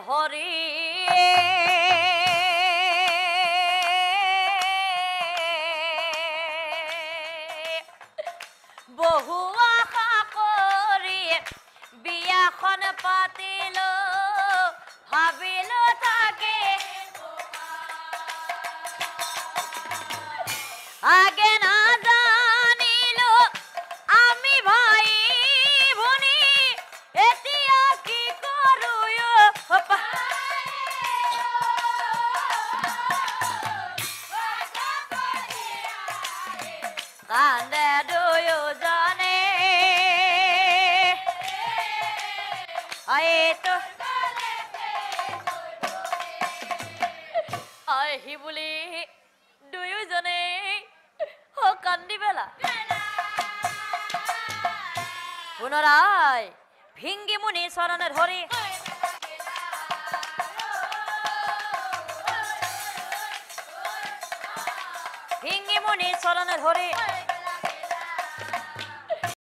হৰি বহু আশা কৰি বিয়াখন পাতিলো ভাবিলো তাকে আগে না জানিলো আমি ভাই ভনী এতিয়া কি কৰো কান্দে দুয়োজনে এইটো আহি বুলি দুয়োজনে কান্দি পেলা পুনৰায় ভিঙ্গি মুনি চৰণে ধৰি ভিঙ্গি মুনি চৰণে ধৰি